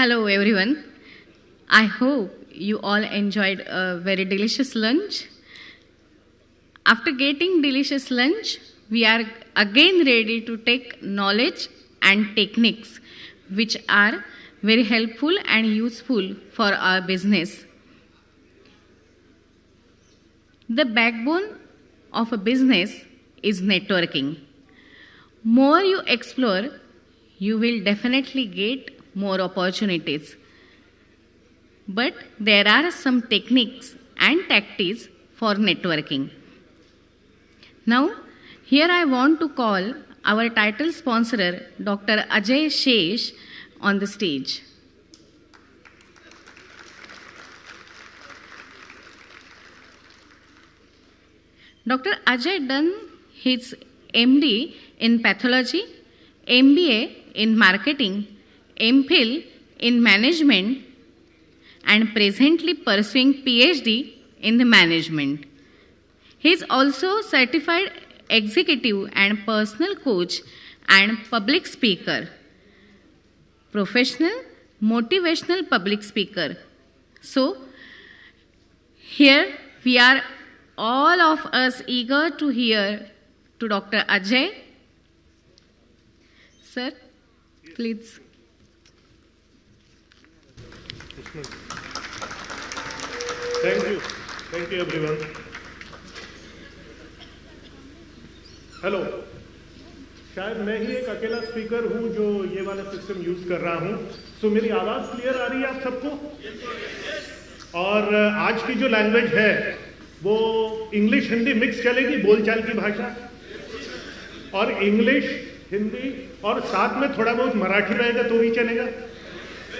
Hello everyone. I hope you all enjoyed a very delicious lunch. After getting delicious lunch, we are again ready to take knowledge and techniques which are very helpful and useful for our business. The backbone of a business is networking. More you explore, you will definitely get more opportunities. But there are some techniques and tactics for networking. Now, here I want to call our title sponsor, Dr. Ajay Shesh, on the stage. Dr. Ajay done his MD in pathology, MBA in marketing, MPhil in management, and presently pursuing PhD in the management. He is also certified executive and personal coach and public speaker, professional motivational public speaker. So, here we are all of us eager to hear to Dr. Ajay. Sir, please. Thank you everyone. Hello, शायद मैं ही एक अकेला speaker हूं जो ये वाला system use कर रहा हूं। सो मेरी आवाज क्लियर आ रही है आप सबको? और आज की जो लैंग्वेज है वो इंग्लिश हिंदी मिक्स चलेगी, बोलचाल की भाषा, और इंग्लिश हिंदी और साथ में थोड़ा बहुत मराठी रहेगा तो भी चलेगा,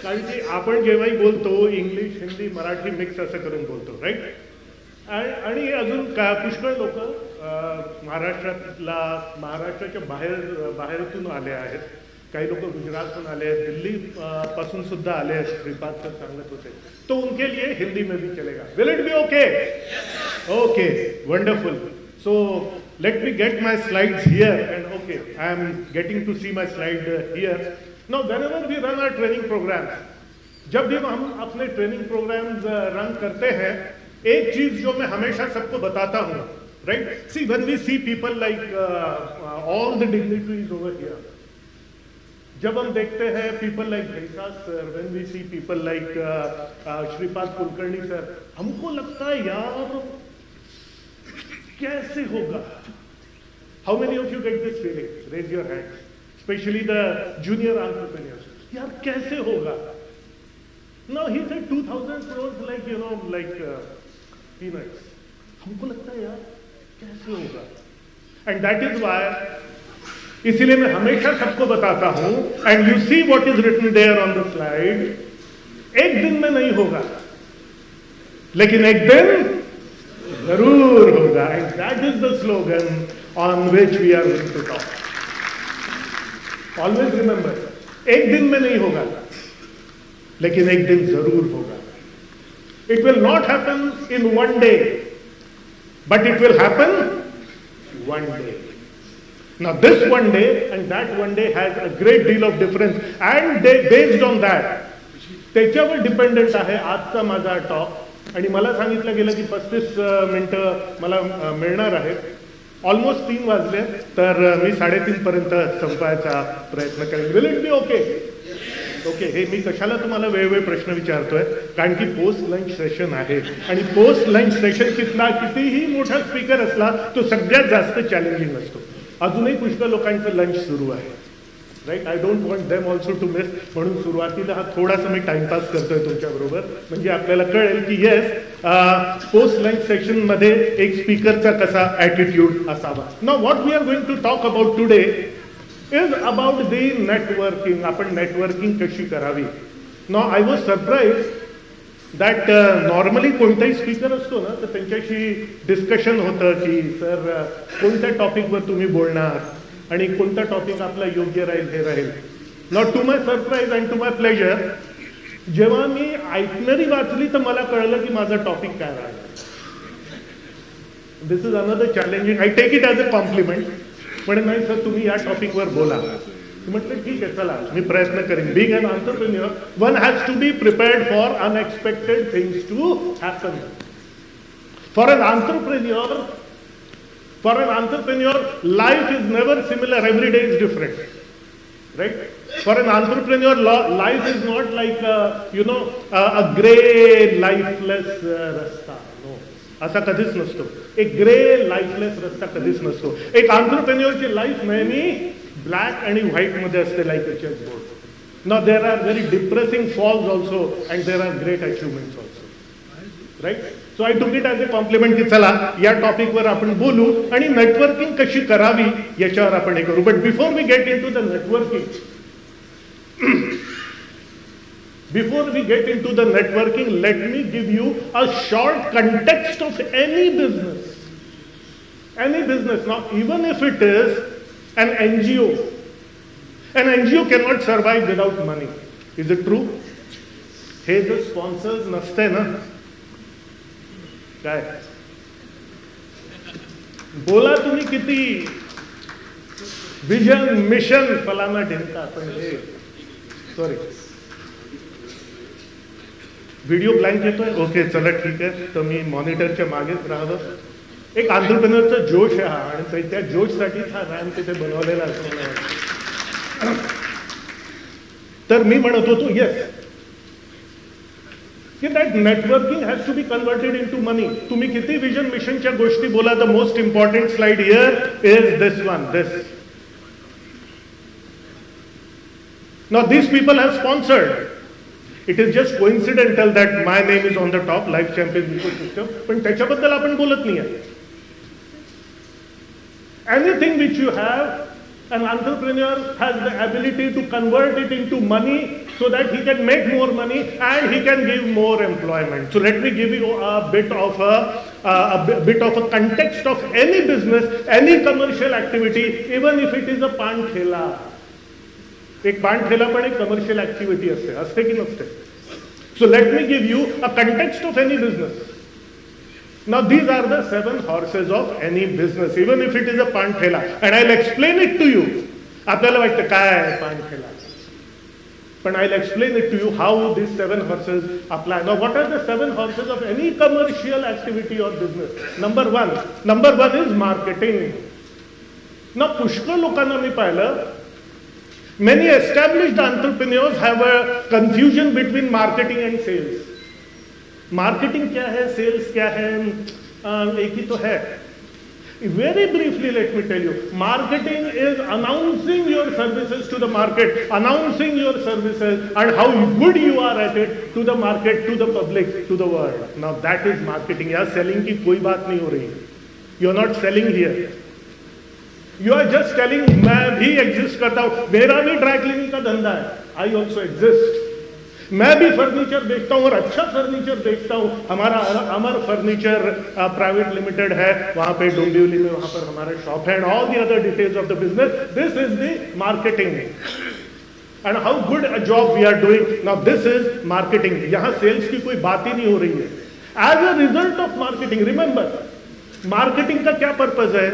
कारण की आपण जेव्हाही बोलतो इंग्लिश हिंदी मराठी मिक्स असं करून बोलतो, राईट? आणि अजून पुष्कळ लोक महाराष्ट्राच्या बाहेरतून आले आहेत, काही लोक गुजरातहून आले आहेत, दिल्ली पासून सुद्धा आले आहेत, श्रीपाद सर सांगत होते, तो उनके लिए हिंदी में भी चलेगा. Will it be okay? Okay, wonderful. So let me get my slides here, and okay, I am getting to see my slide here. Now, whenever we run our training programs, जब भी हम अपने ट्रेनिंग प्रोग्राम्स रन करते हैं, एक चीज जो मैं हमेशा सबको बताता हूँ, right? See, when we see people like all the dignitaries over here, जब हम देखते हैं people like Bhaisa sir, when we see people like Shripad Kulkarni sir, हमको लगता है यार कैसे होगा? How many of you get this feeling? Raise your hands. Especially the junior entrepreneurs. यार कैसे होगा? Now he said 2,000 crores like peanuts. हमको लगता है यार कैसे होगा? And that is why इसीलिए मैं हमेशा सबको बताता हूँ, and you see what is written there on the slide. एक दिन में नहीं होगा, लेकिन एक दिन जरूर होगा, and that is the slogan on which we are going to talk. Always remember, एक दिन में नहीं होगा, लेकिन एक दिन जरूर होगा. It will not happen in one day, but it will happen one day. Now this one day and that one day has a great deal of difference, and based on that, त्याच्यावर dependent आहे आजचा माझा talk. आणि मला सांगितलं गेलं की 35 मिनिटं मला मिळणार आहेत. ऑलमोस्ट 3 वाजले, तर मी 3:30 पर्यंत संपवायचा प्रयत्न करेन. Will it be okay? Okay. हे मी कशाला तुम्हाला वेळोवेळी प्रश्न विचारतोय, कारण की पोस्ट लंच सेशन आहे, आणि पोस्ट लंच सेशन कितीही मोठा स्पीकर असला तो सगळ्यात जास्त चॅलेंजिंग असतो. अजूनही पुष्कळ लोकांचं लंच सुरू आहे, right? I don't want them also to miss, म्हणून सुरुवातीला हा थोडासा मी टाइमपास करतोय तुमच्याबरोबर, म्हणजे आपल्याला कळेल की येस, पोस्ट लंच सेक्शनमध्ये एक स्पीकरचा कसा ॲटिट्यूड असावा. Now what we are going to talk about today is about the networking. आपण नेटवर्किंग कशी करावी. Now I was surprise that normally कोणताही स्पीकर असतो ना, तर त्यांच्याशी डिस्कशन होतं की सर कोणत्या टॉपिकवर तुम्ही बोलणार आणि कोणता टॉपिक आपला योग्य राहील हे राहील. Not to my surprise and to my pleasure, जेव्हा मी आयटनरी वाचली तर मला कळलं की माझा टॉपिक काय राहिला. This is another challenging. I take it as a compliment. पण नाही सर तुम्ही या टॉपिकवर बोला. म्हटलं ठीक आहे चला मी प्रयत्न करेन. Being an entrepreneur, one has to be prepared for unexpected things to happen. For an entrepreneur, life is never similar. Every day is different, right? For an entrepreneur, life is not like a gray, lifeless rasta. No, असा कधीच नसतो. एक grey लाईफलेस रस्ता कधीच नसतो. एक entrepreneurची life नेहमी black आणि व्हाईट मध्ये असते, like a chessboard. Now there are very depressing falls also, and there are great achievements also, right? So I took it as a compliment की चला या टॉपिकवर आपण बोलू आणि नेटवर्किंग कशी करावी याच्यावर आपण हे करू. But before we get into the networking, let me give you a short context of any business. Any business. Now, even if it is an NGO cannot survive without money. Is it true? हे जे sponsors नसते ना, काय बोला तुम्ही किती vision mission फलाना ढिंका, पण हे सॉरी व्हिडिओ ब्लँक येतोय. ओके चला ठीक आहे, तर मी मॉनिटरच्या मागेच राहतो. एक एंटरप्रेन्योरचा जोश आहे हा, आणि त्या जोशसाठीच हा रॅम्प तिथे बनवलेला असतो. तर मी म्हणत होतो येस की that networking has to be converted in to money. तुम्ही किती विजन मिशनच्या गोष्टी बोला, the most important slide here is this one. Now these people have sponsored. It is just coincidental that my name is on the top, Life Champions Ecosystem. पण त्याच्याबद्दल आपण बोलत नाही आहे. Anything which you have, an entrepreneur has the ability to convert it into money so that he can make more money and he can give more employment. So let me give you a bit of a context of any business, any commercial activity, even if it is a pan thela. एक पान ठेला पण एक commercial activity असते की नसते. So let me give you a context of any business. Now these are the 7 horses of any business, even if it is a paan thela, and I will explain it to you. आपल्याला वाटतं काय पान ठेला, पण I will explain it to you how this 7 horses apply. Now what are the 7 horses of any commercial activity or business? Number one is marketing. ना पुष्कळ लोकांना मी पाहिलं, many established entrepreneurs have a confusion between marketing and sales. Marketing क्या है, sales क्या है, एक ही तो है. Very briefly let me tell you, marketing is announcing your services to the market, announcing your services and how good you are at it to the market, to the public, to the world. Now that is marketing. यहाँ selling की कोई बात नहीं हो रही. You are not selling here. You are just telling मैं भी exist करता हूं, मेरा भी ड्राई क्लीनिंग का धंधा है, आई ऑल्सो एग्जिस्ट. मैं भी फर्नीचर बेचता हूं और अच्छा फर्नीचर बेचता हूं. हमारा अमर फर्नीचर प्राइवेट लिमिटेड है, वहां पे डोंबिवली में, वहां पर हमारा शॉप है, and all the other details of the business. This is the marketing and how good a job we are doing. Now this is marketing. यहां सेल्स की कोई बात ही नहीं हो रही है. As a result of marketing, remember marketing का क्या पर्पज है?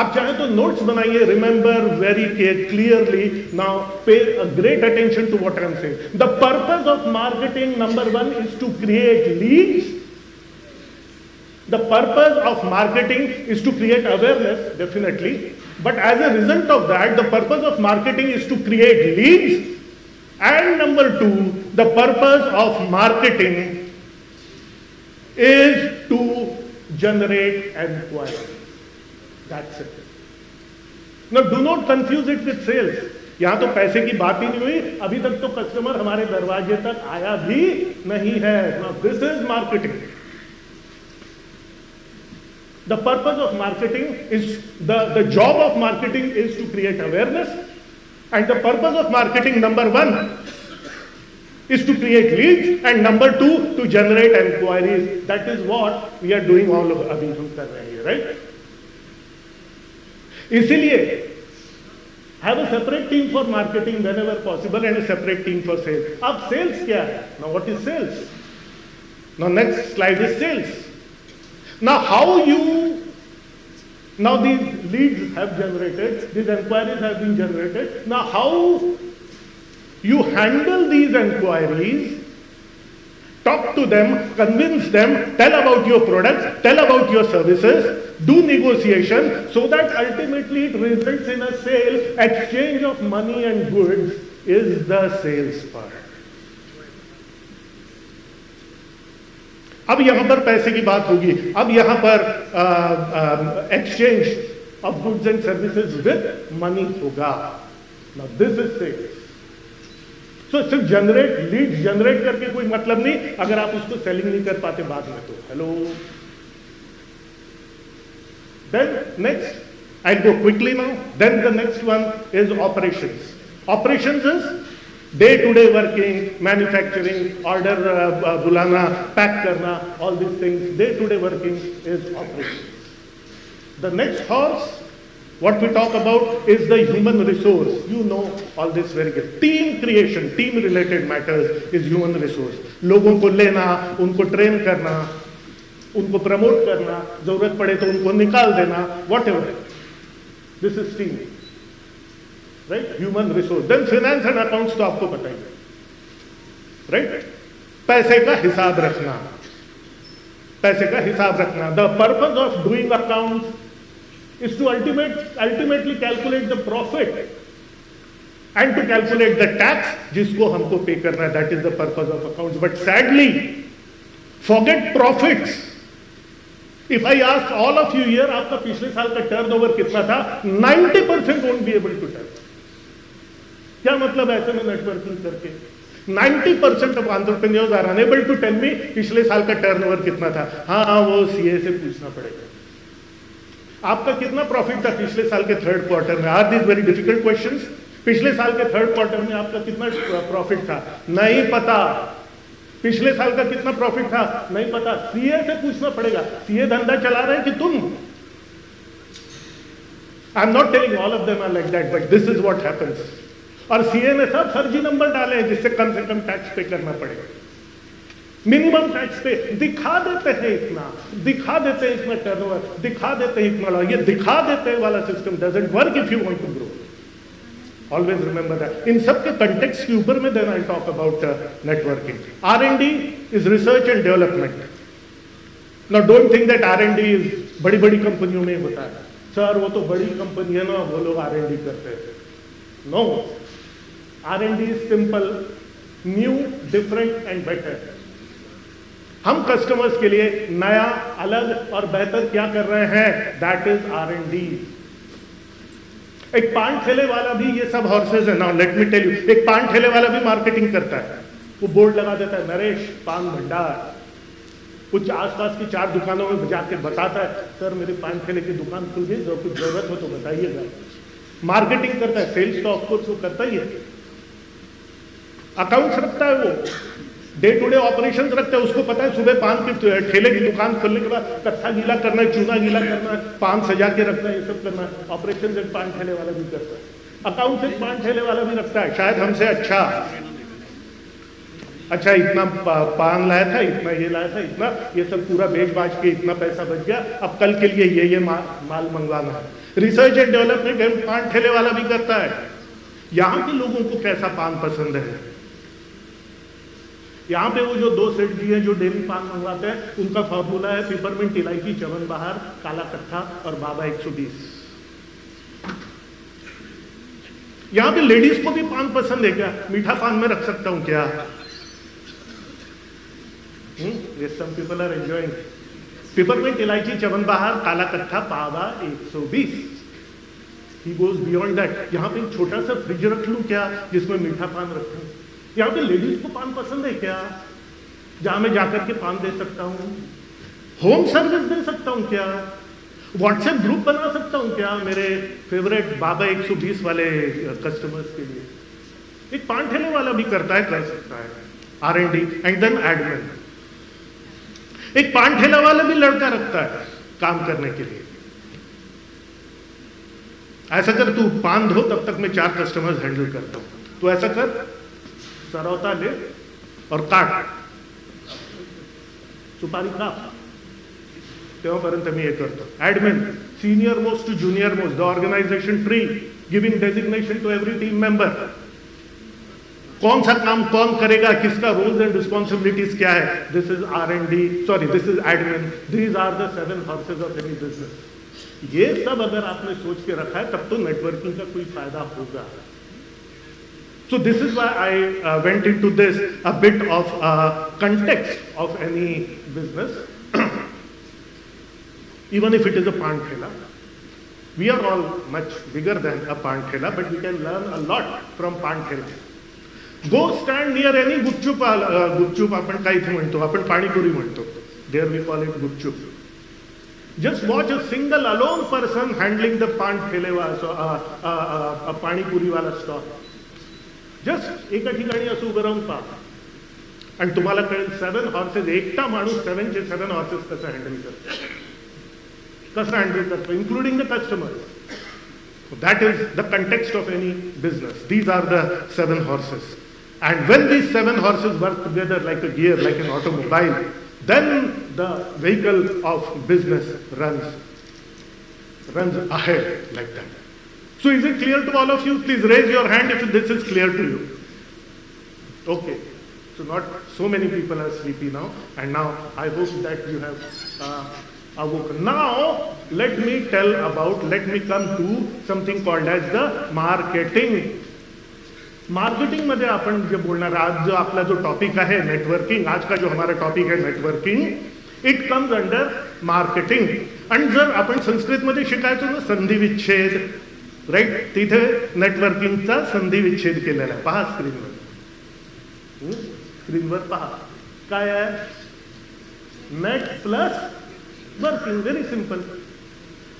आप चाहे तो नोट्स बनाइए. Remember very clearly. Now pay a great attention to what I am saying. The purpose of marketing, number 1 is to create leads. The purpose of marketing is to create awareness, definitely, but as a result of that the purpose of marketing is to create leads. And number 2, the purpose of marketing is to generate enquiry. That's it. Now do not confuse it with sales. यहां तो पैसे की बात ही नहीं हुई. अभी तक तो कस्टमर हमारे दरवाजे तक आया भी नहीं है. Now this is marketing. The purpose of marketing is the job of marketing is to create awareness, and the purpose of marketing, number 1, is to create leads, and number 2 to generate enquiries. That is what we are doing all of अभी हम कर रहे हैं, right? इसीलिए have a separate team for marketing whenever possible and a separate team for sales. अब sales क्या है? Now what is sales? Now next slide is sales. Now how you Now these leads have generated, these inquiries have been generated. Now how you handle these inquiries, talk to them, convince them, tell about your products, tell about your services, do negotiation so that ultimately it results in a sale. Exchange of money and goods is the sales part. अब यहां पर पैसे की बात होगी, अब यहां पर exchange of goods and services with money होगा. Now this is sales. So सिर्फ जनरेट लीड जनरेट करके कोई मतलब नहीं अगर आप उसको सेलिंग नहीं कर पाते बाद में तो. Hello. Then next I go quickly now. Then the next one is operations. Operations is day-to-day working, manufacturing, order bulana, pack karna, all these things. Day-to-day working is operations. The next horse, what we talk about is the human resource. You know all this very good. Team creation, team-related matters is human resource. लोगों को लेना, उनको train करना, उनको promote करना, जरूरत पड़े तो उनको निकाल देना, whatever. This is team. Right? Human resource. Then finance and accounts तो आपको पता ही है. Right? पैसे का हिसाब रखना. पैसे का हिसाब रखना. The purpose of doing accounts is to ultimately calculate the profit and to calculate the tax जिसको हमको पे करना है. That is the purpose of accounts. But sadly, forget profits. If I ask all of you here, आपका पिछले साल का turnover कितना था? 90% won't be able to tell. क्या मतलब ऐसे में नेटवर्किंग करके 90% of entrepreneurs are enable to tell me पिछले साल का टर्नओवर कितना था. हाँ वो सीए से पूछना पड़ेगा. आपका कितना प्रॉफिट था पिछले साल के थर्ड क्वार्टर में? Are this very difficult questions. पिछले साल के थर्ड क्वार्टर में आपका कितना प्रॉफिट था? नहीं पता. पिछले साल का कितना प्रॉफिट था? नहीं पता. सीए से पूछना पड़ेगा. सीए धंधा चला रहे हैं कि तुम? I am not telling all of them are like that, but this is what happens. और सीए ने सब फर्जी नंबर डाले हैं जिससे कम से कम टैक्स पे करना पड़ेगा. मिनिमम टैक्स पे दिखा देते हैं इतना, दिखा देते हैं इतना टर्नओवर, दिखा देते हैं इतना. ये दिखा देते हैं वाला system doesn't work if you want to grow. Always remember that. इन सब के कंटेक्स्ट के ऊपर में then I talk about networking. R&D is research and development. Now don't think that R&D is बड़ी बड़ी कंपनियों में होता है. सर वो तो बड़ी कंपनी है ना, वो लोग R&D करते हैं. No. R&D is simple, new, different and better. हम कस्टमर्स के लिए नया, अलग और बेहतर क्या कर रहे हैं? That is R&D. एक पान ठेले वाला भी, ये सब हॉर्सेस है. Now let me tell you, एक पान ठेले वाला भी मार्केटिंग करता है. वो बोर्ड लगा देता है, नरेश पान भंडार. कुछ आसपास की 4 दुकानों में जाके बताता है, सर मेरे पान ठेले की दुकान खुल गई, जो कुछ जरूरत हो तो बताइएगा. मार्केटिंग करता है. सेल्स तो ऑफकोर्स वो करता ही है. अकाउंट्स रखता है. वो डे टू डे ऑपरेशंस रखता है. उसको पता है सुबह पान के ठेले की दुकान खोलने के बाद कट्ठा गीला करना है, चूना गीला करना है, पान सजा के रखना है, ये सब करना है. ऑपरेशन एक पान ठेले वाला भी करता है. अकाउंट्स एक पान ठेले वाला भी रखता है. शायद हमसे अच्छा इतना पान लाया था, इतना ये लाया था, इतना ये सब पूरा बेच बाज के इतना पैसा बच गया, अब कल के लिए ये माल मंगवाना है. रिसर्च एंड डेवलपमेंट पान ठेले वाला भी करता है. यहां के लोगों को कैसा पान पसंद है? यहां पे वो जो 2 सेठ जी हैं जो डेली पान मंगवाते हैं, उनका फॉर्मूला है पिपरमिंट, इलायची, चवन बहार, काला कट्ठा और बाबा 120. यहां पे लेडीज को भी पान पसंद है क्या? मीठा पान में रख सकता हूं क्या? Yes, some people are enjoying. Peppermint, इलायची, चवन बहार, काला कट्ठा, बाबा 120. He goes beyond that. यहाँ पे एक छोटा सा फ्रिज रख लूं क्या जिसमें मीठा पान रखूं? यहाँ पे लेडीज को पान पसंद है क्या? जहां मैं जाकर के पान दे सकता हूं. होम सर्विस दे सकता हूं क्या? व्हाट्सएप ग्रुप बना सकता हूं क्या मेरे फेवरेट बाबा 120 वाले कस्टमर्स के लिए? एक पान ठेले वाला भी करता है, कर सकता है. R&D and then admin. एक पान ठेला वाला भी लड़का रखता है काम करने के लिए. ऐसा कर, तू पान धो, तब तक मैं 4 कस्टमर्स हैंडल करता हूं. तो ऐसा कर, सरौता ले और काट, सुपारी काट. तेव्हापर्यंत मी हे करतो. Admin, senior most to junior most, the organisation tree, giving designation to every team member, कौन सा काम कौन करेगा, किसका रोल्स एंड रिस्पॉन्सिबिलिटीज क्या है, this is R&D, sorry this is admin, these are the 7 horses of any business. ये सब अगर आपने सोच के रखा है तब तो नेटवर्किंग का कोई फायदा होगा. So this is why I went into this a bit of context of any business. Even if it is a pan thela, we are all much bigger than a pan thela, but we can learn a lot from pan thela. Go stand near any gupchup, gupchup आपण काय इथे म्हणतो, आपण पाणीपुरी म्हणतो, there we call it gupchup. Just watch a single alone person handling the pan thele, a panipuri वाला stall. Just एका ठिकाणी असं उभं राहून पहा आणि तुम्हाला कळेल 7 हॉर्सेस, एकटा माणूस 7चे 7 हॉर्सेस कसं हँडल करतो, including the customers. That is the context of any business. These are the 7 horses. And when these 7 horses work together like a gear, like an automobile, then the vehicle of business runs ahead like that. So is it clear to all of you? Please raise your hand if this is clear to you. Okay. So not so many people are sleepy now, and now I hope that you have awoken. Now let me come to something called as the marketing. Marketing मध्ये आपण जे बोलणार, आज जो आपला जो topic है networking, आज का जो हमारा टॉपिक है networking, it comes under marketing. आणि जर आपण संस्कृत मध्ये शिकायचो ना संधी विच्छेद, राईट, तिथे नेटवर्किंगचा संधी विच्छेद केलेला आहे. पहा स्क्रीनवर पहा काय आहे, net plus working. Very simple.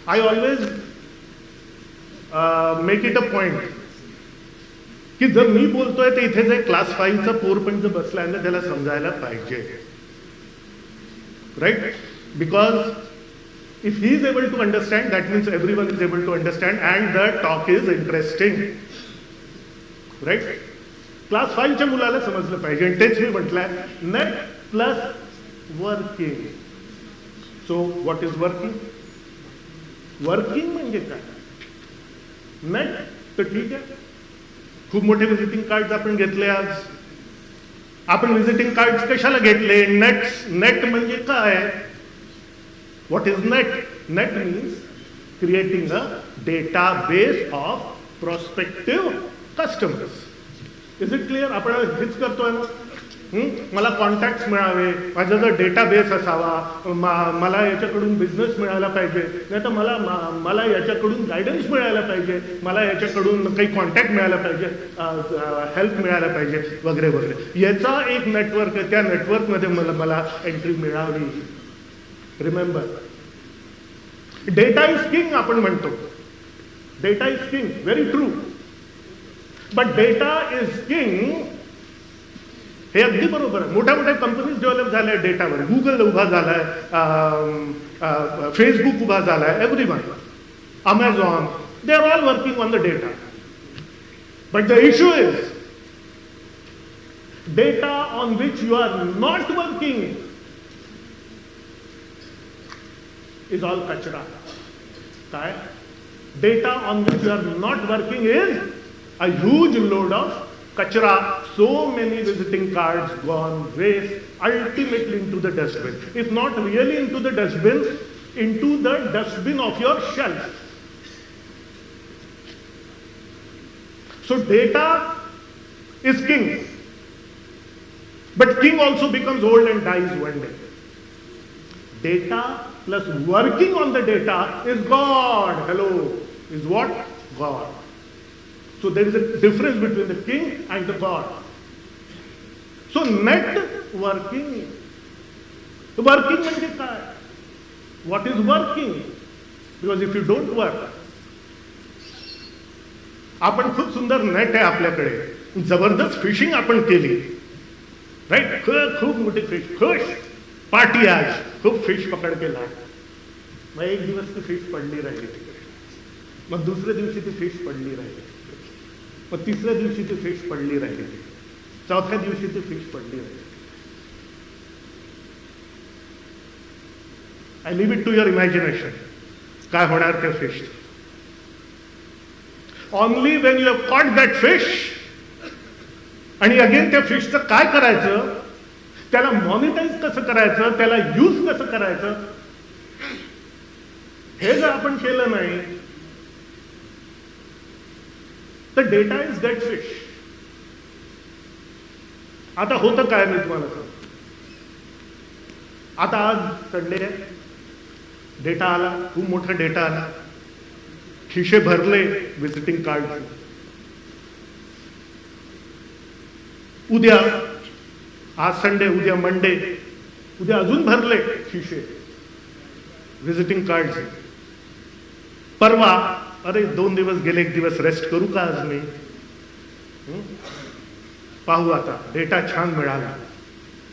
I always make it a point की जर मी बोलतोय तर इथे जे क्लास 5चा पोरपण जर बसलाय ना त्याला समजायला पाहिजे, right. Because if he is able to understand, that means everyone is able to understand and the talk is interesting, right. Class 5च्या मुलाला समजलं पाहिजे आणि तेच मी म्हटलंय, net plus working. So what is working? Working म्हणजे काय? नेट तर ठीक आहे, खूप मोठे विजिटिंग कार्ड आपण घेतले. आज आपण विजिटिंग कार्ड कशाला घेतले? नेट म्हणजे काय? What is net? Net means creating a database of prospective customers. Is it clear? आपण हेच करतोय ना. मला कॉन्टॅक्ट्स मिळावे, माझा जर डेटाबेस असावा, मला याच्याकडून बिझनेस मिळायला पाहिजे, नाही तर मला याच्याकडून गायडन्स मिळायला पाहिजे, मला याच्याकडून काही कॉन्टॅक्ट मिळायला पाहिजे, हेल्प मिळायला पाहिजे, वगैरे वगैरे. याचा एक नेटवर्क आहे, त्या नेटवर्कमध्ये मला एंट्री मिळावी. रिमेंबर, डेटा इज किंग आपण म्हणतो. Data is king, very true. But data is king हे अगदी बरोबर आहे. मोठ्या मोठ्या कंपनीज डेव्हलप झाल्या डेटावर. गुगल उभा झालाय, फेसबुक उभा झालाय, everyone, Amazon, they are all working on the data. But the issue is data on which you are not working is all kachra. काय? Data on which you are not working is a huge load of kachra. So many visiting cards gone waste, ultimately into the dustbin. If not really into the dustbin of your shelf. So data is king. But king also becomes old and dies one day. Data plus working on the data is God. Hello, is what? God. So there is a difference between the king and the God. So networking. Working म्हणजे काय? What is working? Because if you don't work, आपण खूप सुंदर net आहे आपल्याकडे, जबरदस्त fishing आपण केली, राईट. खूप मोठी फिश, खुश पार्टी, आज खूप फिश पकड केला. मग एक दिवस ती फिश पडली राहिली तिकडे, मग दुसऱ्या दिवशी ती फिश पडली राहिली, मग तिसऱ्या दिवशी ती फिश पडली राहिली, चौथ्या दिवशी ती फिश पडली राहिली. I leave it to your imagination. काय होणार त्या fish? Only when you have caught that fish, आणि अगेन त्या फिशचं काय करायचं, त्याला मॉनिटाईज कसं करायचं, त्याला यूज कसं करायचं, हे जर आपण केलं नाही तर डेटा इज डेड फिश. आता होतं काय मी तुम्हाला सांगतो. आता आज संडे आहे, डेटा आला, खूप मोठा डेटा आला, खिशे भरले विजिटिंग कार्ड. उद्या, आज संडे, उद्या मंडे, उद्या अजून भरले खिशे विजिटिंग कार्ड. परवा, अरे 2 दिवस गेले, 1 दिवस रेस्ट करू का आज मी? पाहू आता, डेटा छान मिळाला,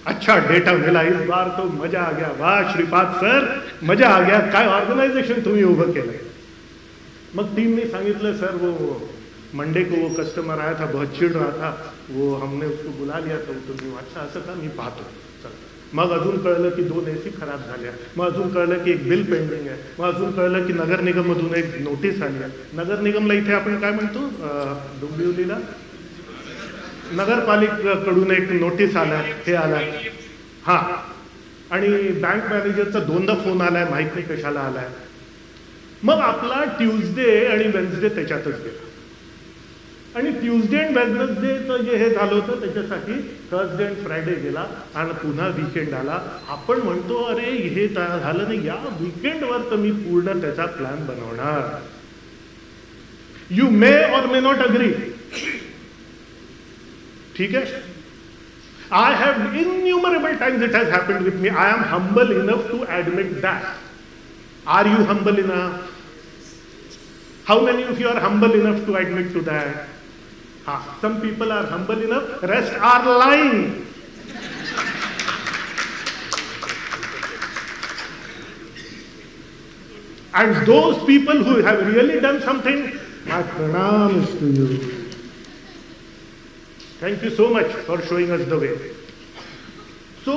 अच्छा डेटा मिला, इस बार तो मजा आ गया, वाह श्रीपाद सर मजा आ गया, काय ऑर्गनायझेशन तुम्ही उभं केलंय. मग टीमने सांगितलं, सर वो मंडे को वो कस्टमर आया था, बहुत चिड़ रहा था, वो हमने उसको बुला लिया था. तुम्ही अच्छा असं का, मी पाहतो. मग अजून कळलं की 2 AC खराब झाल्या, मग अजून कळलं की एक बिल पेंडिंग आहे, मग अजून कळलं की नगर निगममधून एक नोटीस आली आहे. नगर निगमला इथे आपण काय म्हणतो, डोंबिवलीला नगरपालिकेकडून एक नोटीस आलाय, हे आलाय. हा, आणि बँक मॅनेजरचा 2दा फोन आलाय, माहित नाही कशाला आलाय. मग आपला ट्यूजडे आणि वेन्सडे त्याच्यातच गेला, आणि ट्यूजडे अँड वेडनेसडेचं जे हे झालं होतं त्याच्यासाठी थर्सडे अँड फ्रायडे गेला, आणि पुन्हा वीकेंड आला. आपण म्हणतो अरे हे झालं नाही, या वीकेंडवर तर मी पूर्ण त्याचा प्लॅन बनवणार. You may or may not agree, ठीक आहे. I have innumerable times it has happened with me. I am humble enough to admit that. Are you humble enough? How many of you are humble enough to admit to that? Some people are humble enough, rest are lying. And those people who have really done something, my pranams to you. Thank you so much for showing us the way. So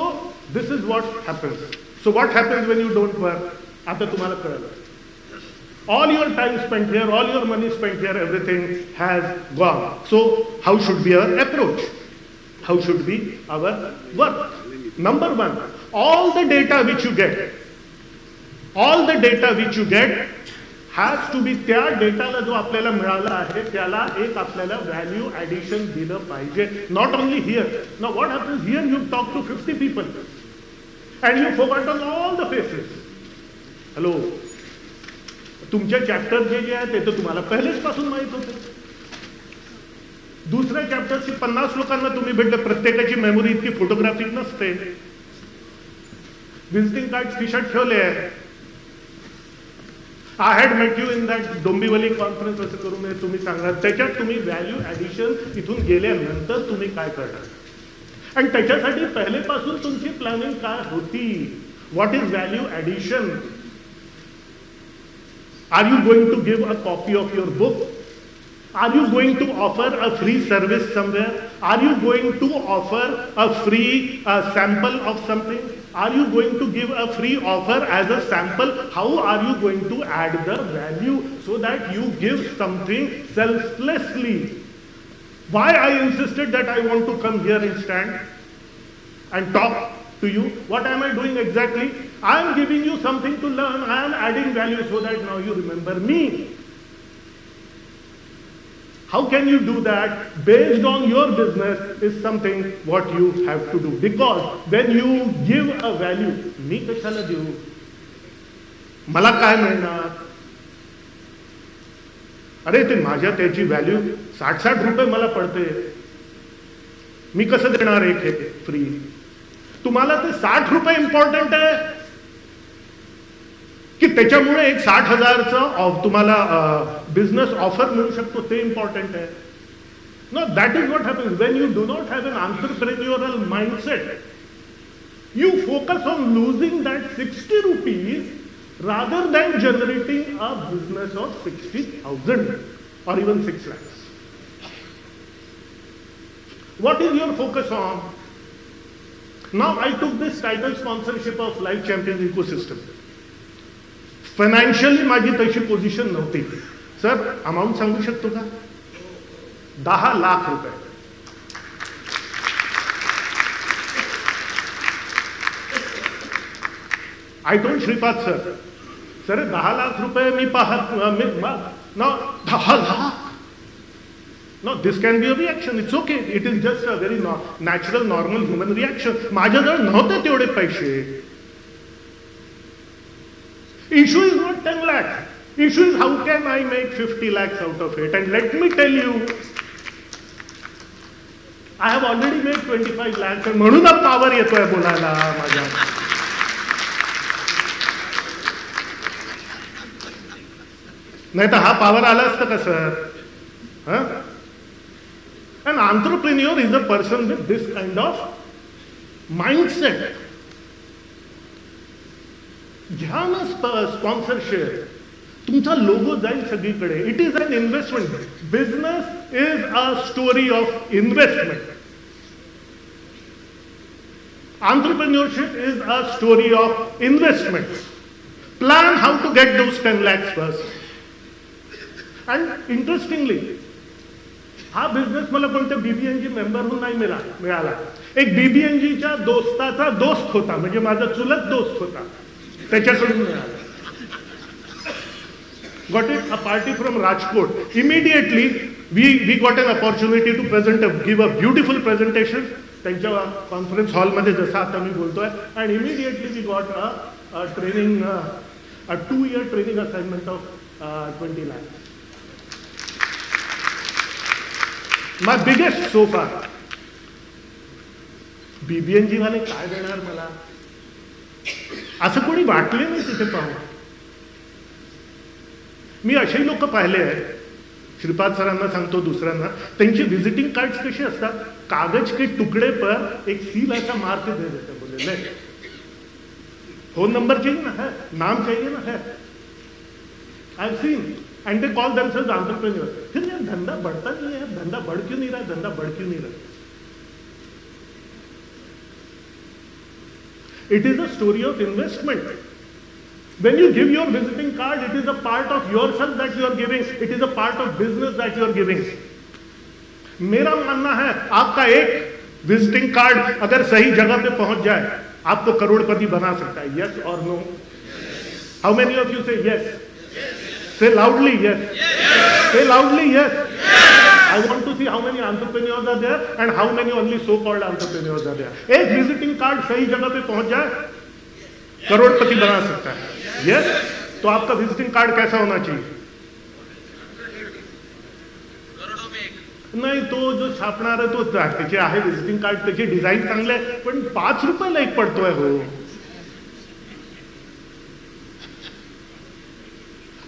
this is what happens. So what happens when you don't work? आता तुम्हाला कळलं. All your time spent here, all your money spent here, everything has gone. So how should be our approach? How should be our work? Number 1, all the data which you get has to be, त्या डेटाला जो आपल्याला मिळाला आहे त्याला एक आपल्याला value addition दिलं पाहिजे. Not only here. Now what happens here, you talk to 50 people and you forgotten all the faces. Hello, तुमचे चॅप्टर जे आहेत ते तर तुम्हाला पहिलेच पासून माहित होते. दुसऱ्या चॅप्टरची 50 लोकांना तुम्ही भेटले, प्रत्येकाची मेमोरी इतकी फोटोग्राफिक नसते. विजिटिंग कार्ड खिशात ठेवले आहे. I had met you in that Dombivli conference, असं करून तुम्ही सांगा, त्याच्यात तुम्ही व्हॅल्यू ऍडिशन इथून गेल्यानंतर तुम्ही काय करणार, आणि त्याच्यासाठी पहिलेपासून तुमची प्लॅनिंग काय होती. What is value addition? Are you going to give a copy of your book? Are you going to offer a free service somewhere? Are you going to offer a free sample of something? Are you going to give a free offer as a sample? How are you going to add the value so that you give something selflessly? Why I insisted that I want to come here and stand and talk to you? What am I doing exactly? I am giving you something to learn. I am adding value so that now you remember me. How can you do that? Based on your business is something what you have to do. Because when you give a value, मी कशाला देऊ, मला काय मिळणार, अरे ते माझ्या त्याची value 60 रुपये मला पडते, मी कसं देणार एक हे फ्री. तुम्हाला ते 60 रुपये इम्पॉर्टंट आहे की त्याच्यामुळे एक 60,000चं तुम्हाला बिझनेस ऑफर मिळू शकतो ते इम्पॉर्टंट आहे. No, that is what happens when you do not have an entrepreneurial mindset. You focus on losing that 60 rupees rather than generating a business of 60,000 or even 6 lakhs. What is your focus on? Now I took this title, sponsorship of Life Champions Ecosystem. Financially माझी तशी position नव्हती. Sir amount सांगू शकतो का? 10 लाख रुपये. I told Shripad sir 10 lakh रुपये मी पाहत no 10 lakh. No, this can be a reaction. It's okay. It is just a very natural, normal human reaction. माझ्याजवळ नव्हते तेवढे पैसे. Issue is not 10 lakhs. Issue is how can I make 50 lakhs out of it? And let me tell you, I have already made 25 lakhs. And म्हणून अब power येतोय बोलायला माझ्या. नाही तर हा पावर आला असतं का sir? An entrepreneur is a person with this kind of mindset. घ्या ना स्पॉन्सरशिप, तुमचा लोगो जाईल सगळीकडे. It is an investment. Business is a story of investment. Entrepreneurship is a story of investment. Plan how to get those 10 lakhs first. And interestingly, हा business मला कोणत्या BBNG मेंबरहून नाही मिळाला. एक बीबीएनजीच्या दोस्ताचा दोस्त होता, म्हणजे माझा चुलत दोस्त होता, त्याच्याकडून मिळाला. Got it a party from Rajkot. Immediately we got an opportunity to give a beautiful presentation त्यांच्या कॉन्फरन्स हॉलमध्ये, जसं आता मी बोलतोय. And immediately we got a training, a 2-year training assignment of 20 lakhs. My biggest so far. BBNG वाले काय देणार मला, असं कोणी वाटले नाही तिथे पाहून. मी असे लोक पाहिले आहेत, श्रीपाद सरांना सांगतो, दुसऱ्यांना, त्यांची विजिटिंग कार्ड्स कशी असतात, कागज के टुकड़े पर एक सील ऐसा मार के दे देते, बोले ले फोन नंबर चाहिए ना है, नाम चाहिए ना है. I have seen. And they call themselves entrepreneur. फिर यार धंधा बढ़ता नहीं है, धंधा बढ़ क्यों नहीं रहा, धंधा बढ़ क्यों नहीं रहा? It is a story of investment. When you give your visiting card, it is a part of yourself that you are giving. It is a part of business that you are giving. मेरा मानना है, आपका एक visiting card अगर सही जगह पे पहुंच जाए, आपको करोड़पति बना सकता है. Yes or no? How many of you say yes? Say loudly yes. Say loudly yes. I want to see how many entrepreneurs are there and how many only so-called entrepreneurs are there. एक visiting card सही जगह पे पहुंच जाए, करोड़पति बना सकता है. Yes? तो आपका विजिटिंग कार्ड कैसा होना चाहिए? नाही, तो जो छापणार आहे तो त्याचे आहे विजिटिंग कार्ड, त्याची डिझाईन चांगले आहे, पण 5 रुपयाला एक पडतोय. हो,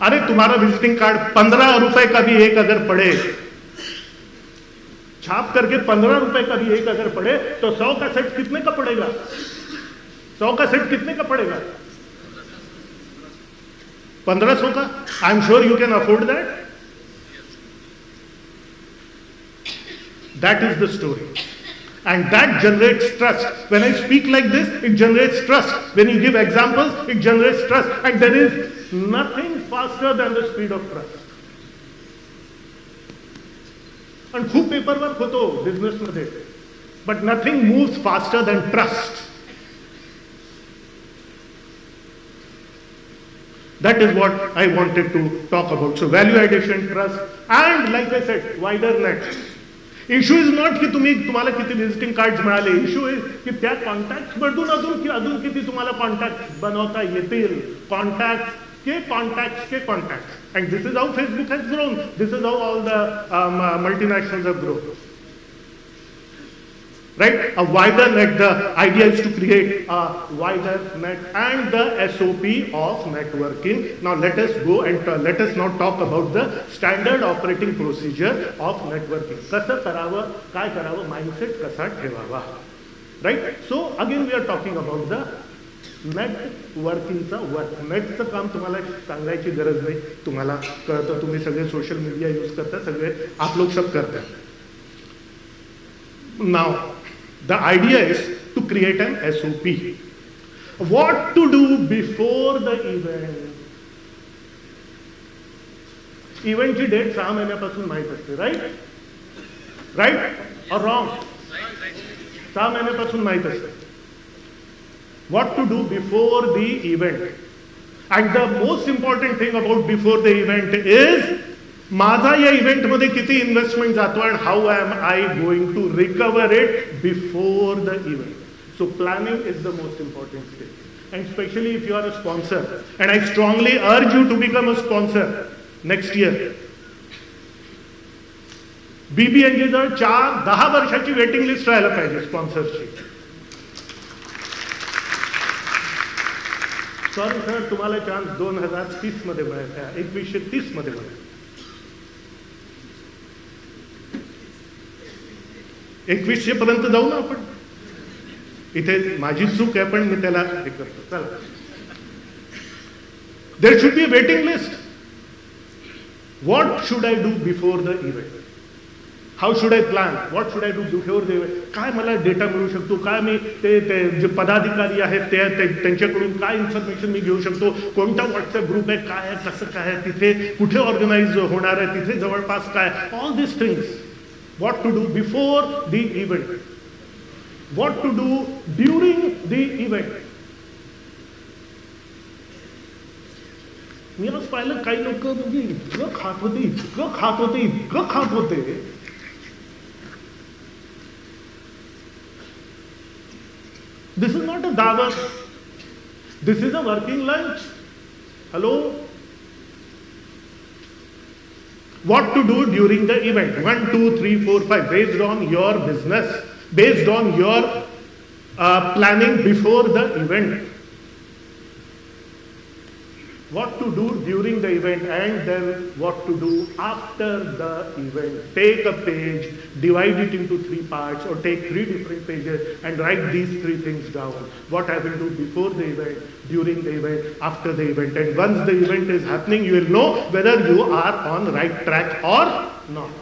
अरे तुम्हारा विजिटिंग कार्ड 15 रुपए का भी एक अगर पड़े, छाप करके 15 रुपए का भी एक अगर पड़े, तो 100 का सेट कितने का पड़ेगा? 100 का सेट कितने का पड़ेगा? 1500 का. I am sure you can afford that. That is the story. And that generates trust. When I speak like this, it generates trust. When you give examples, it generates trust. And there is nothing faster than the speed of trust. And खूप paperwork होतो बिझनेसमध्ये, but nothing moves faster than trust. That is what I wanted to talk about. So value addition, trust, and like I said, wider net. Issue is not की तुम्हाला किती visiting cards मिळाले. Issue is की त्या contact मधून अजून किती तुम्हाला कॉन्टॅक्ट बनवता येतील. Contact. And this is how Facebook has grown. This is how all the multinationals have grown. Right? A wider net. The idea is to create a wider net and the SOP of networking. Now let us go and let us now talk about the standard operating procedure of networking. कसं करावं, काय करावं, mindset कसा ठेवावा. Right? So again we are talking about the नेटवर्किंगचा work. नेटचं काम तुम्हाला सांगायची गरज नाही, तुम्हाला कळतं. तुम्ही सगळे सोशल मीडिया यूज करता, सगळे आप लोग सब करता. Now the idea is to create an SOP. What to do before the event. इव्हेंटची डेट 6 महिन्यापासून माहीत असते. राईट और रॉंग? 6 महिन्यापासून माहीत असते. What to do before the event. And the most important thing about before the event is माझा या इव्हेंटमध्ये किती इन्व्हेस्टमेंट जातो and how am I going to recover it before the event. So planning is the most important stage. And especially if you are a sponsor, and I strongly urge you to become a sponsor next year. BBNG जवळ 4-10 वर्षाची waiting list राहायला पाहिजे स्पॉन्सरची. Sorry sir, तुम्हाला chance 2030 मध्ये मिळायचा, 2130 मध्ये मिळायचा. 2100 पर्यंत जाऊ ना आपण. इथे माझी चूक आहे पण मी त्याला हे करतो. चला, there should be a waiting list. What should I do before the event? How should I plan? What should I do before the event? काय मला डेटा मिळू शकतो? काय मी ते जे पदाधिकारी आहेत त्यांच्याकडून काय इन्फॉर्मेशन मी घेऊ शकतो? कोणता व्हॉट्सअप ग्रुप आहे? काय आहे? कसं काय आहे? तिथे कुठे ऑर्गनाईज होणार आहे? तिथे जवळपास काय? All this things. What to do before the event? What to do during the event? मी आज पाहिलं काही लोक म्हणजे इतकं खात होते. This is not a dawat. This is a working lunch. Hello? What to do during the event? 1, 2, 3, 4, 5, based on your business, based on your planning before the event. What to do during the event, and then what to do after the event. Take a page, divide it into 3 parts, or take 3 different pages and write these 3 things down. What I will do before the event, during the event, after the event. And once the event is happening, you will know whether you are on right track or not.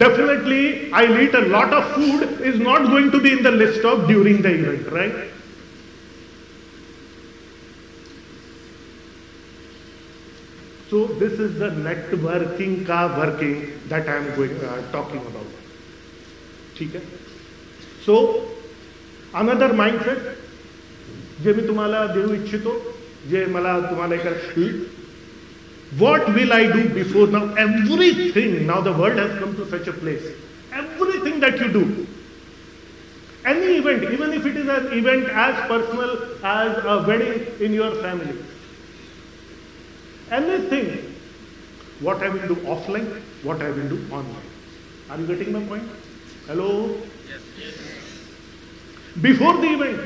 Definitely, I'll eat a lot of food is not going to be in the list of during the event, right? So this is the networking का working that I am talking about. ठीक है? So another mindset जे मी तुम्हाला देऊ इच्छितो, जे मला तुम्हाला what will I do before? Now everything, now the world has come to such a place. Everything that you do, any event, even if it is an event as personal as a wedding in your family, anything, what I will do offline, what I will do online. Are you getting my point? Hello? Yes. Before the event,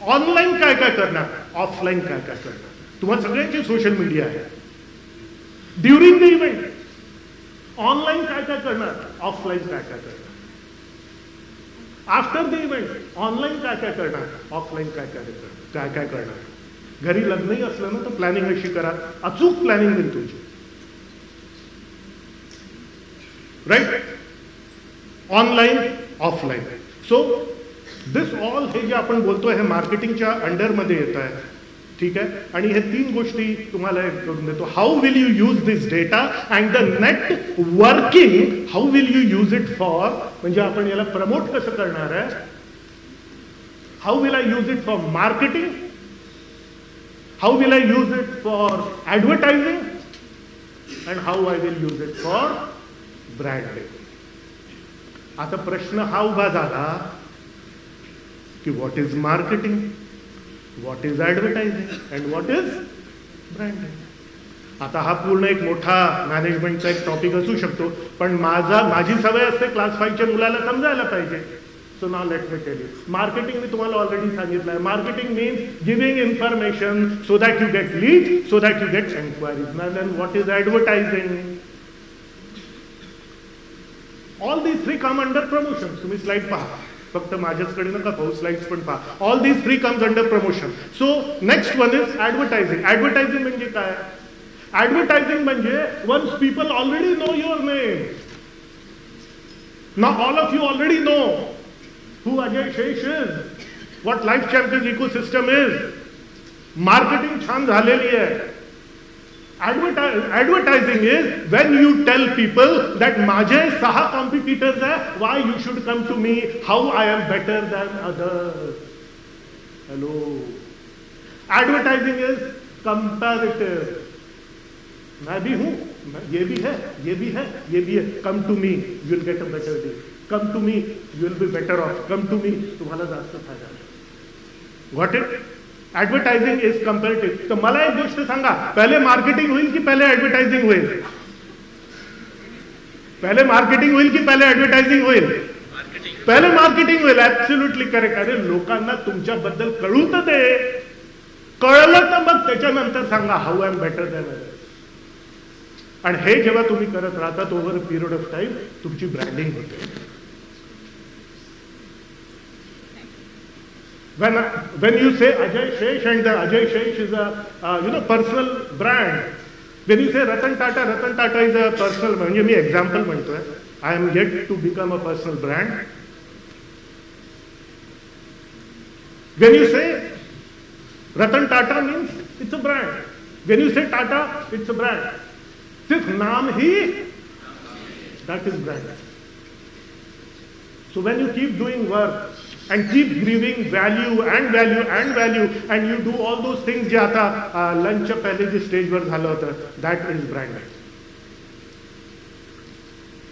online काय काय करणार, offline काय काय करणार, तुम्हाला सगळ्यांची social media आहे. During the event online काय काय करणार, ऑफलाईन काय काय करणार. आफ्टर द इव्हेंट ऑनलाईन काय काय करणार, ऑफलाईन काय काय करणार. घरी लग्नही असलं ना तर प्लॅनिंग अशी करा, अचूक प्लॅनिंग होईल तुमची. Right? Online, offline. So this all हे जे आपण बोलतोय हे मार्केटिंगच्या अंडरमध्ये येत आहे. ठीक आहे? आणि हे 3 गोष्टी तुम्हाला करून देतो. How will you use this data and the networking, how will you use it for, म्हणजे आपण याला प्रमोट कसं करणार आहे. How will I use it for marketing, how will I use it for advertising, and how I will use it for branding. आता प्रश्न हा उभा झाला की what is marketing, what is advertising, and what is branding. आता हा पूर्ण एक मोठा मॅनेजमेंटचा एक टॉपिक असू शकतो, पण माझी सवय असते क्लास 5च्या मुलाला समजायला पाहिजे. So now let me tell you. Marketing मी तुम्हाला ऑलरेडी सांगितलं आहे. Marketing means giving information so that you get leads, so that you get enquiries. Now then what is advertising? All these 3 come under promotion. तुम्ही slide पहा. फक्त माझ्याचकडे नका पाहू, slides पण पहा. All these 3 comes under promotion. So next one is advertising. Advertising म्हणजे काय? Advertising म्हणजे once people already know your name. Now all of you already know who Ajay Shesh is, what Life Champions ecosystem is. Marketing छान झालेली आहे. Advertising is when you tell people that माझे 6 competitors है, why you should come to me, how I am better than others. Hello. Advertising is comparative. मैं भी हूँ, ये भी है, ये भी है, ये भी है. Come to me, you will get a better deal. Come to me, you will be better off. Come to me, तुम्हाला जास्त फायदा है. Got it? Advertising is comparative. तो मला एक गोष्ट सांगा, पहले मार्केटिंग होईल की पहले ऍडव्हर्टायझिंग होईल? पहले मार्केटिंग होईल की पहले ऍडव्हर्टायझिंग होईल? पहले मार्केटिंग होईल. Absolutely correct. अरे लोकांना तुमच्याबद्दल कळू तर दे. कळलं तर मग त्याच्यानंतर सांगा हाऊ I am better than others. आणि हे जेव्हा तुम्ही करत राहतात over a period of time तुमची ब्रँडिंग होते. When you say Ajay Shesh, and the Ajay Shesh is a personal brand. When you say Ratan Tata is a personal. म्हणजे मी example म्हणतोय. I am yet to become a personal brand. When you say Ratan Tata means it's a brand. When you say Tata, it's a brand. सिर्फ नाम ही, that is brand. So when you keep doing work and keep giving value and value and value and you do all those things जे आता लंचच्या पहिले जे स्टेजवर झालं होतं, that is branding.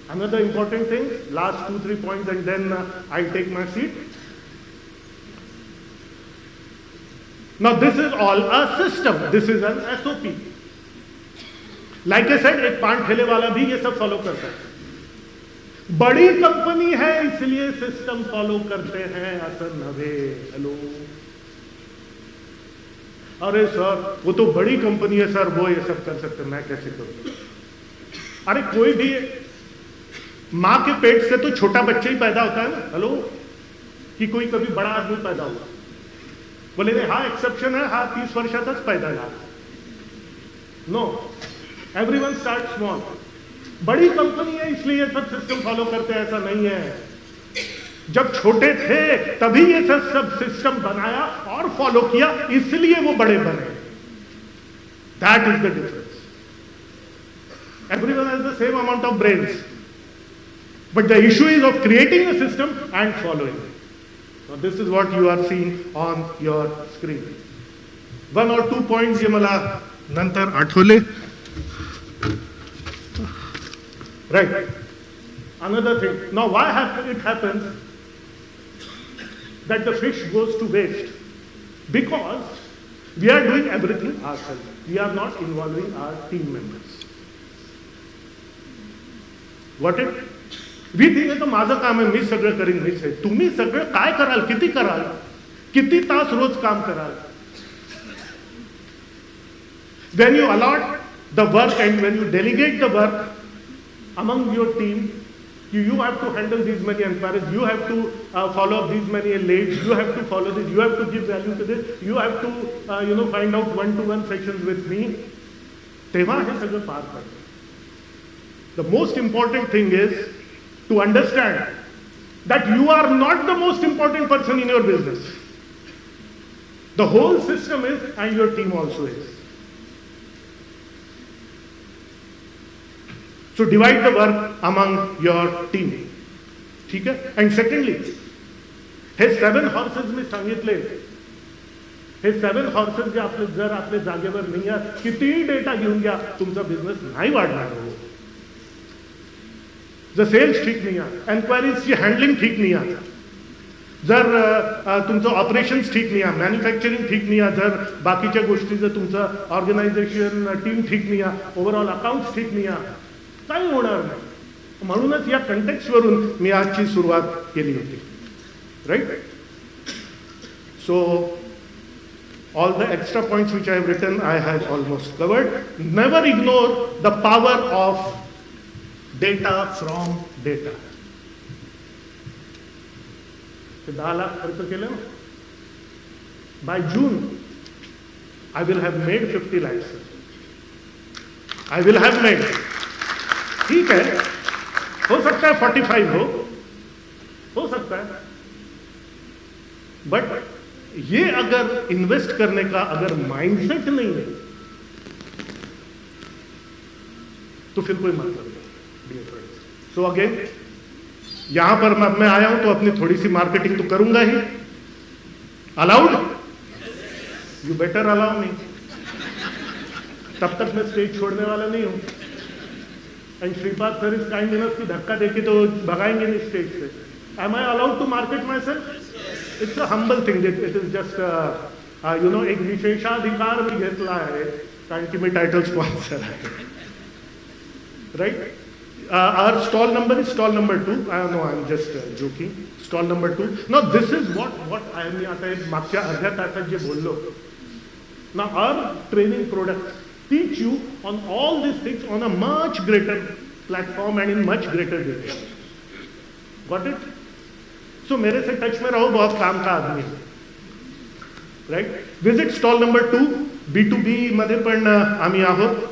Another important thing, last 2-3 points and then I'll take my seat. Now this is all a system. This is an SOP. Like I said, एक पान ठेले वाला भी ये सब फॉलो करता है. बड़ी कंपनी है इसलिए सिस्टम फॉलो करते हैं, असर नवे. हेलो. अरे सर वो तो बड़ी कंपनी है सर, वो ये सब कर सकते, मैं कैसे करूं? अरे कोई भी मां के पेट से तो छोटा बच्चा ही पैदा होता है ना. हेलो. कि कोई कभी बड़ा आदमी पैदा हुआ? बोले हाँ एक्सेप्शन है, हाँ 30 वर्षातच पैदा झाला. No, everyone start small. बड़ी कंपनी है इसलिए सब सिस्टम फॉलो करते हैं, ऐसा नहीं है. जब छोटे थे तभी ये सब सिस्टम बनाया और फॉलो किया, इसलिए वो बड़े बने. That is the difference. Everyone has the same amount of brains, but the issue is of creating a system and following. So this is what you are seeing on your screen. 1 or 2 points जे मला नंतर Athawale. Right. Another thing. Now why it happens that the fish goes to waste? Because we are doing everything ourselves. We are not involving our team members. What it? We think तो माझं काम आहे, मी सगळं करीन, मीच आहे. तुम्ही सगळं काय कराल, किती कराल, किती तास रोज काम कराल? When you allot the work and when you delegate the work among your team, you have to handle these many inquiries, you have to follow up these many leads, you have to follow this, you have to give value to this, you have to find out one-to-one sessions with me. तेव्हा हे सगळं पार पडतं. The most important thing is to understand that you are not the most important person in your business. The whole system is, and your team also is. So divide the work among your team. ठीक है? And secondly, hey 7 horses मी सांगितले, हे 7 horses जे आपले जर आपले जागेवर नाही आहेत, कितीही डेटा घेऊन घ्या, तुमचा बिझनेस नाही वाढणार हो. जर सेल्स ठीक नाही आहे, एन्क्वायरीजची हँडलिंग ठीक नाही आहे, जर तुमचं ऑपरेशन्स ठीक नाही आहे, मॅन्युफॅक्चरिंग ठीक नाही आहे, जर बाकीच्या गोष्टी जर तुमचं ऑर्गनायझेशन टीम ठीक नाही आहे, ओव्हरऑल अकाउंट्स ठीक नाही आहे, काही होणार नाही. म्हणूनच या कंटेक्स्टवरून मी आजची सुरुवात केली होती. Right. So all the extra points which I have written I have almost covered. Never ignore the power of data from data. 10 lakh खर्च केले ना, by June I will have made 50 lakhs. I will have made. ठीक है, हो सकता है 45 हो सकता है, बट ये अगर इन्वेस्ट करने का अगर माइंडसेट नहीं है तो फिर कोई मतलब नहीं, डियर फ्रेंड्स। सो अगेन यहां पर मैं आया हूं तो अपनी थोड़ी सी मार्केटिंग तो करूंगा ही। Allowed? You better allow me, तब तक मैं स्टेज छोड़ने वाला नहीं हूं। And Shripad sir is kind enough कि धक्का देके तो भगाएंगे नहीं स्टेज से। Am I allowed to market myself? It's a humble thing, it is just you know, एक विशेषाधिकार मी घेतला आहे कारण की मी टायटल स्पॉन्सर आहे, right? Our stall number is stall number 2. No, I'm just joking. Stall number 2. Now this is what I am आता मागच्या अर्ध्या तासात जे बोललो. Now our training products teach you on all these things on a much greater platform and in much greater detail. Got it? So मेरे से touch में रहो, बहुत काम का आदमी है, right? Visit stall number 2. B2B मध्ये पण आम्ही आहोत,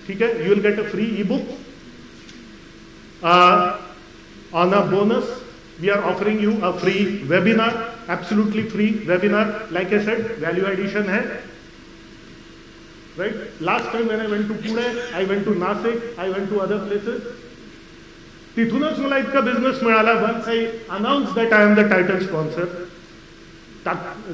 ठीक आहे? You will get a free ebook. On a bonus, we are offering you a free webinar, absolutely free webinar. Like I said, value addition है, right? Last time when I went to Pune, I went to Nasik, I went to other places. तिथूनच मला इतका business मिळाला. Once I announced that I am the title sponsor,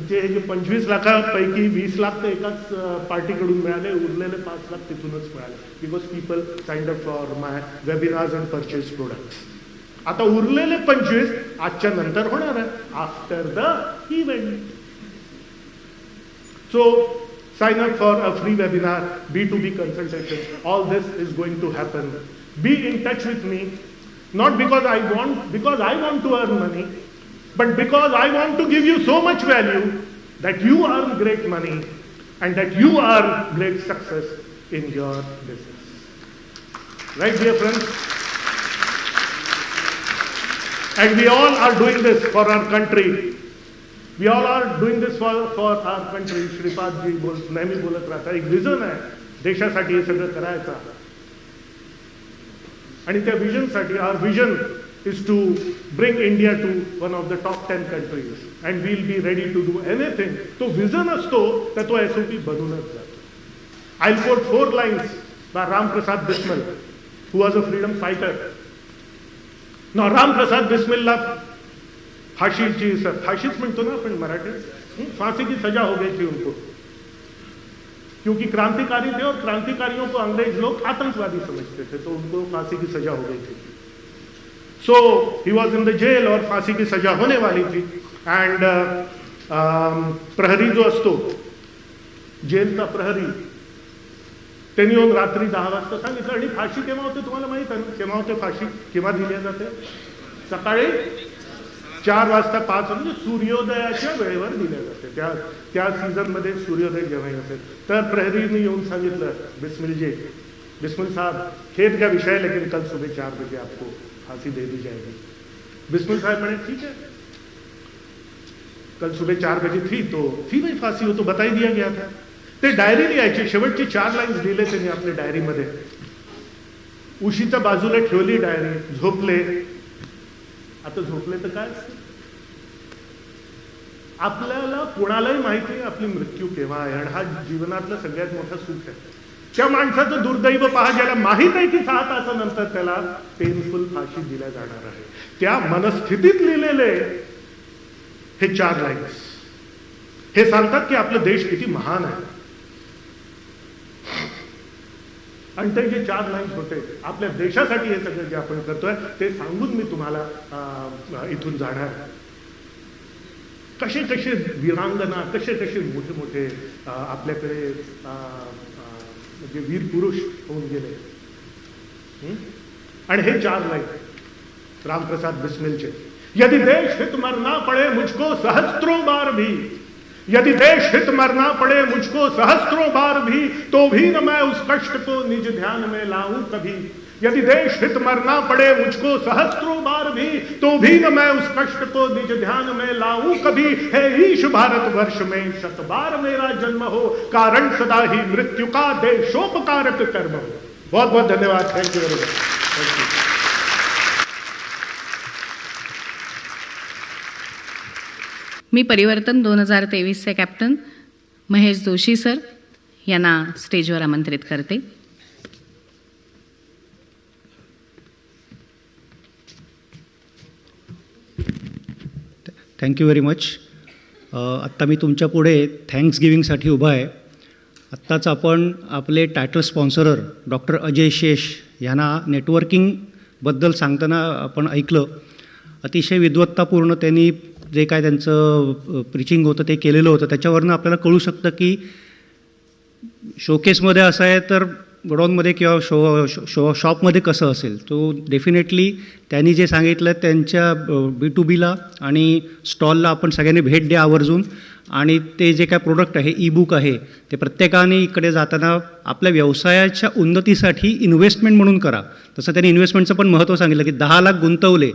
जे 25 लाखापैकी 20 लाख तर एकाच पार्टीकडून मिळाले, उरलेले 5 लाख तिथूनच मिळाले, because people signed up for my webinars and purchase products. आता उरलेले 25 आजच्या नंतर होणार आहे, after the event. So sine up for a free webinar, B2B consultation. All this is going to happen. Be in touch with me, not because I want to earn money, but because I want to give you so much value that you earn great money and that you earn great success in your business. Right, dear friends? And we all are doing this for our country. We all are doing this for our country. Shripad ji नेहमी बोलत राहतात, एक vision आहे देशासाठी हे सगळं करायचं. आणि त्या विजनसाठी our vision is to bring India to one of the top 10 countries and we'll be ready to do anything. तो विजन असतो तर तो SOP बनूनच जातो. I'll quote 4 lines by Ram Prasad Bismil, who was a freedom fighter. Now Ram Prasad Bismilला फाशीच म्हणतो ना आपण मराठीत, फांसी की सजा हो गई थी उनको, क्योंकि क्रांतिकारी थे और क्रांतिकारियों को अंग्रेज लोग आतंकवादी समझते थे, तो उनको फांसी की सजा हो गई थी. So he was in the jail और फांसी की सजा होने वाली थी. एंड प्रहरी जो असतो, जेलचा प्रहरी, त्यांनी येऊन रात्री 10 वाजता सांगितलं. आणि फाशी केव्हा होते तुम्हाला माहित आहे ना? केव्हा होते फाशी, केव्हा दिली जाते? सकाळी 4 वाजता 5 म्हणजे सूर्योदयाच्या वेळेवर दिल्या जाते. त्या सीझनमध्ये सूर्योदय जेव्हा असेल तर प्रहरीने येऊन सांगितलं, बिस्मिल साहब खेत का विषय है, लेकिन कल सुबह 4 बजे आपको फांसी दे दी जाएगी. बिस्मिल साहब मैंने ठीक है, कल सुबह 4 बजे थी भाई फांसी, हो तो बता ही दिया गया था. ते डायरी लिहायचे, शेवटचे 4 लाईन्स लिहिले त्यांनी आपल्या डायरीमध्ये. उशीच्या बाजूला ठेवली डायरी, झोपले. आता झोपले तर काय असतं, आपल्याला कोणालाही माहिती आहे आपली मृत्यू केव्हा आहे, आणि हा जीवनातलं सगळ्यात मोठं सुख आहे. त्या माणसाचं दुर्दैव पहा, ज्याला माहित आहे की 6 तासानंतर त्याला पेनफुल फाशी दिल्या जाणार आहे. त्या मनस्थितीत लिहिलेले हे 4 लाईन्स हे सांगतात की आपला देश किती महान आहे. आणि ते जे 4 लाईन्स होते, आपल्या देशासाठी हे सगळं जे आपण करतोय ते सांगून मी तुम्हाला इथून जाणार. कसे कसे वीरांगना, कसे कसे मोठे मोठे आपल्याकडे म्हणजे वीर पुरुष होऊन गेले. आणि हे 4 लाईन रामप्रसाद बिस्मिलचे. यदि देश हित मरना पड़े मुझको सहस्त्रों बार भी, यदि देश हित मरना पड़े मुझको सहस्त्रों बार भी, तो भी न मैं उस कष्ट को निज ध्यान में लाऊं कभी. यदि देश हित मरना पड़े मुझको सहस्त्रों बार भी, तो भी न मैं उस कष्ट को निज ध्यान में लाऊं कभी. है ईश भारत वर्ष में 100 बार मेरा जन्म हो, कारण सदा ही मृत्यु का देशोपकारक कर्म हो. बहुत बहुत धन्यवाद. Thank you very much. Thank you. मी परिवर्तन 2023चे कॅप्टन महेश जोशी सर यांना स्टेजवर आमंत्रित करते. Thank you very much. आत्ता मी तुमच्या पुढे थँक्स गिविंगसाठी उभा आहे. आत्ताच आपण आपले टायटल स्पॉन्सरर डॉक्टर अजय शेष यांना नेटवर्किंगबद्दल सांगताना आपण ऐकलं. अतिशय विद्वत्तापूर्ण त्यांनी जे काय त्यांचं प्रिचिंग होतं ते केलेलं होतं. त्याच्यावरनं आपल्याला कळू शकतं की शोकेसमध्ये असं आहे तर गोडाऊनमध्ये किंवा शॉपमध्ये कसं असेल. तो डेफिनेटली त्यांनी जे सांगितलं त्यांच्या B2Bला आणि स्टॉलला आपण सगळ्यांनी भेट द्या आवर्जून. आणि ते जे काय प्रोडक्ट आहे ई-बुक आहे ते प्रत्येकाने इकडे जाताना आपल्या व्यवसायाच्या उन्नतीसाठी इन्व्हेस्टमेंट म्हणून करा. तसं त्यांनी इन्व्हेस्टमेंटचं पण महत्त्व सांगितलं की 10 लाख गुंतवले.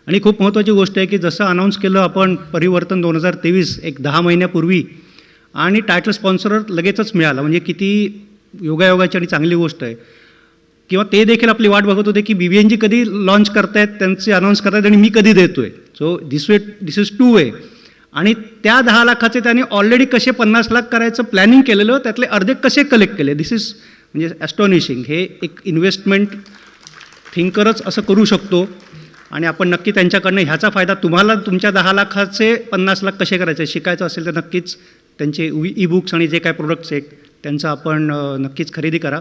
आणि खूप महत्त्वाची गोष्ट आहे की जसं अनाऊन्स केलं आपण परिवर्तन 2023 एक 10 महिन्यापूर्वी आणि टायटल स्पॉन्सरर लगेचच मिळाला, म्हणजे किती योगायोगाची आणि चांगली गोष्ट आहे. किंवा ते देखील आपली वाट बघत होते की BBNG कधी लॉन्च करतायत, त्यांचे अनाऊन्स करतायत आणि मी कधी देतो आहे. सो दिस इज 2 वे. आणि त्या 10 लाखाचे त्यांनी ऑलरेडी कसे 50 लाख करायचं प्लॅनिंग केलेलं, त्यातले अर्धे कसे कलेक्ट केले. दिस इज म्हणजे ॲस्टॉनिशिंग. हे एक इन्व्हेस्टमेंट थिंकरच असं करू शकतो. आणि आपण नक्की त्यांच्याकडनं ह्याचा फायदा, तुम्हाला तुमच्या 10 लाखाचे 50 लाख कसे करायचे शिकायचं असेल तर नक्कीच त्यांचे ई-बुक्स आणि जे काय प्रोडक्ट्स आहेत त्यांचं आपण नक्कीच खरेदी करा.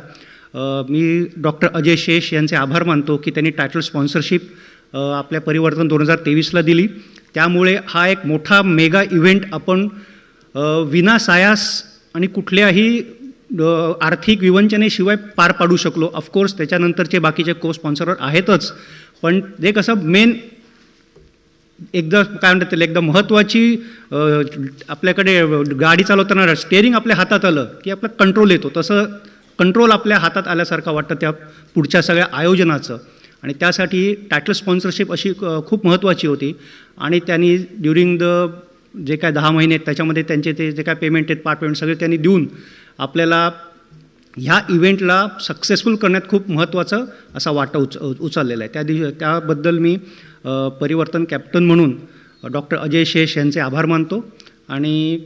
मी डॉक्टर अजय शेष यांचे आभार मानतो की त्यांनी टायटल स्पॉन्सरशिप आपल्या परिवर्तन 2023ला दिली. त्यामुळे हा एक मोठा मेगा इव्हेंट आपण विनासायास आणि कुठल्याही आर्थिक विवंचनेशिवाय पार पाडू शकलो. ऑफकोर्स त्याच्यानंतरचे बाकीचे को स्पॉन्सरर आहेतच, पण जे कसं मेन एकदा काय म्हणतात त्याला एकदम महत्त्वाची आपल्याकडे गाडी चालवताना स्टेअरिंग आपल्या हातात आलं की आपला कंट्रोल येतो, तसं कंट्रोल आपल्या हातात आल्यासारखं वाटतं त्या पुढच्या सगळ्या आयोजनाचं. आणि त्यासाठी टायटल स्पॉन्सरशिप अशी खूप महत्त्वाची होती. आणि त्यांनी ड्युरिंग जे काय 10 महिने आहेत त्याच्यामध्ये त्यांचे ते जे काय पेमेंट आहेत पार्ट पेमेंट सगळे त्यांनी देऊन आपल्याला ह्या इव्हेंटला सक्सेसफुल करण्यात खूप महत्त्वाचा असा वाटा उचललेला आहे. त्याबद्दल मी परिवर्तन कॅप्टन म्हणून डॉक्टर अजय शेष यांचे आभार मानतो आणि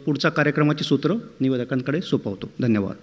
पुढचा कार्यक्रमाची सूत्र निवेदकांकडे सोपवतो. धन्यवाद.